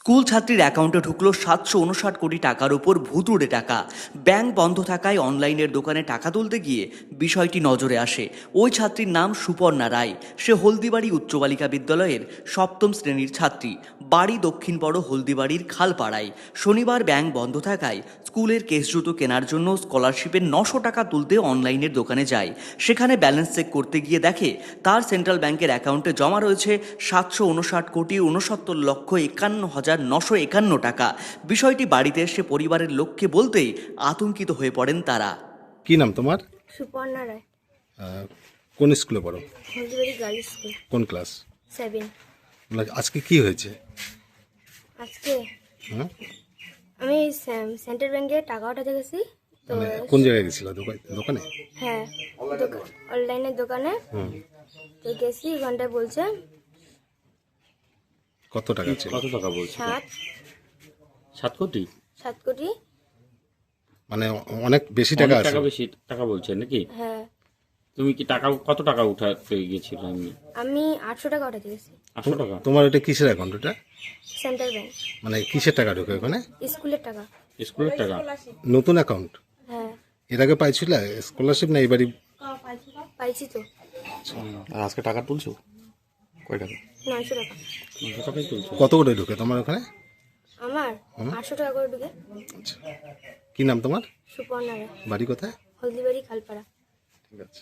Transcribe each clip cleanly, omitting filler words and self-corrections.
School ছাত্রীর অ্যাকাউন্টে ঢুকলো ৭৫৯ কোটি টাকার উপর ভুতুড়ে টাকা। ব্যাংক বন্ধ থাকায় অনলাইনের দোকানে টাকা তুলতে গিয়ে বিষয়টি নজরে আসে। ওই ছাত্রীর নাম সুপর্ণা রায়। সে হলদিবাড়ি উচ্চ বালিকা বিদ্যালয়ের ৭ম শ্রেণীর ছাত্রী। বাড়ি দক্ষিণবড় হলদিবাড়ির খালপাড়ায়। শনিবার ব্যাংক বন্ধ থাকায় স্কুলের কেস জুতো কেনার জন্য স্কলারশিপের ৯০০ টাকা তুলতে অনলাইনের দোকানে যায়। সেখানে ব্যালেন্স চেক করতে গিয়ে দেখে তার সেন্ট্রাল ব্যাংকের অ্যাকাউন্টে জমা রয়েছে ৭৫৯,৬৯,৫১,৯৫১ টাকা। বিষয়টি বাড়িতে এসে পরিবারের লোককে বলতেই আতঙ্কিত হয়ে পড়েন তারা। কি নাম তোমার? সুপর্ণা রায়। কোন স্কুলে পড়ো? হলদিবাড়ি গার্লস স্কুল কোন ক্লাস? 7। আজকে কি হয়েছে? আজকে হ্যাঁ, আমি সেন্ট্রাল ব্যাংকে টাকা উঠাতে গেছি তো। মানে কোন জায়গায় গেছিল? দোকানে? হ্যাঁ, অনলাইনের দোকানে তো গেছি। ঘন্টায় বলছে কত টাকা ছিল? কত টাকা বলছে? 7 কোটি? 7 কোটি। মানে অনেক বেশি টাকা আছে। বেশি টাকা বলছে নাকি? হ্যাঁ, তুমি কি টাকা কত টাকা উঠাতে গিয়েছিল? আমি 800 টাকা উঠাতে গেছি। 800 টাকা? তোমার এটা কিসের অ্যাকাউন্ট? এটা সেন্ট্রাল ব্যাংক, মানে কিসের টাকা ঢোকে ওখানে? স্কুলের টাকা। স্কুলের টাকা? নতুন অ্যাকাউন্ট? হ্যাঁ, এর আগে পাইছিল স্কলারশিপ না এবারই? পাইছি তো। আর আজকে টাকা তুলছো কয় টাকা? 900 টাকা। 900 টাকাই তুলছে? কত করে ঢোকে তোমার ওখানে? আমার 800 টাকা করে ঢুকে। আচ্ছা, কি নাম তোমার? সুপর্ণা রায়। বাড়ি কোথায়? হলদিবাড়ি খালপাড়া। ঠিক আছে,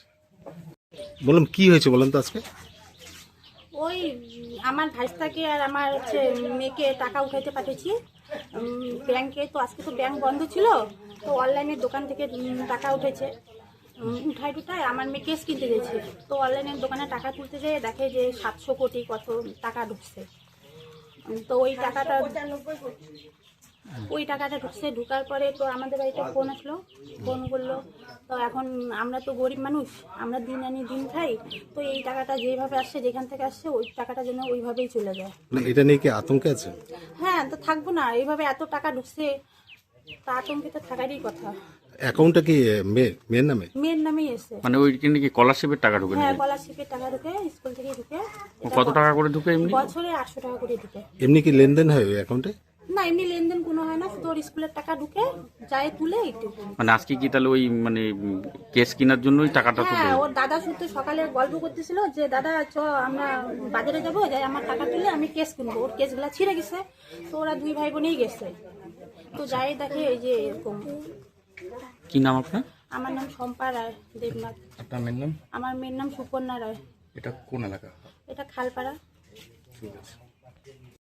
বলুন কি হয়েছে বলুন তো আজকে? ওই আমার ভাইস্তাকে আর আমার মেয়েকে টাকা উঠাইতে পাঠিয়েছি ব্যাংকে। তো আজকে তো ব্যাংক বন্ধ ছিল, তো অনলাইনের দোকান থেকে টাকা উঠেছে। উঠায় আমার মেয়ে কেস কিনতে গেছে, তো অনলাইনের দোকানে টাকা তুলতে যেয়ে দেখে যে 700 কোটি কত টাকা ঢুকছে। তো ওই টাকাটা ঢুকছে। ঢুকার পরে তো আমাদের বাড়িতে ফোন আসলো, ফোন করলো। তো এখন আমরা তো গরিব মানুষ, আমরা দিন আনি দিন খাই। তো এই টাকাটা যেভাবে আসছে, যেখান থেকে আসছে, ওই টাকাটা যেন ওইভাবেই চলে যায়। মানে এটা নিয়ে কি আতঙ্কে আছে? হ্যাঁ, তো থাকবো না? এইভাবে এত টাকা ঢুকছে, তা আতঙ্কে তো থাকারই কথা। অ্যাকাউন্টটা কি মেয়ের নামে? মেয়ের নামেই এসে। মানে ওই নাকি স্কলারশিপের টাকা ঢুকে? হ্যাঁ, স্কলারশিপের টাকা ঢুকে, স্কুল থেকে ঢুকে। কত টাকা করে ঢুকে এমনি? বছরে 800 টাকা করে ঢুকে। এমনি কি লেনদেন হয় ওই অ্যাকাউন্টে? না, এমনি লেনদেন কোনো হয় না, শুধু ওর স্কুলের টাকা ঢুকে যায়, তুলে এইটুকু। মানে আজকে কি তাহলে ওই মানে কেস কেনার জন্যই টাকাটা তুলে? হ্যাঁ, ওর দাদা শুধু সকালে গল্প করতেছিল যে দাদা চ আমরা বাজারে যাবো, যাই আমার টাকা তুলে আমি কেস কিনবো। ওর কেসগুলা ছিঁড়ে গেছে, তো ওরা 2 ভাই বোনেই গেছে। তো যাই দেখে এই যে এরকম। কি নাম আপনার? আমার নাম শম্পা রায় দেবনাথ। আপনার মেয়ের নাম? আমার মেয়ের নাম সুপর্ণা রায়। এটা কোন এলাকা? এটা খালপাড়া। ঠিক আছে।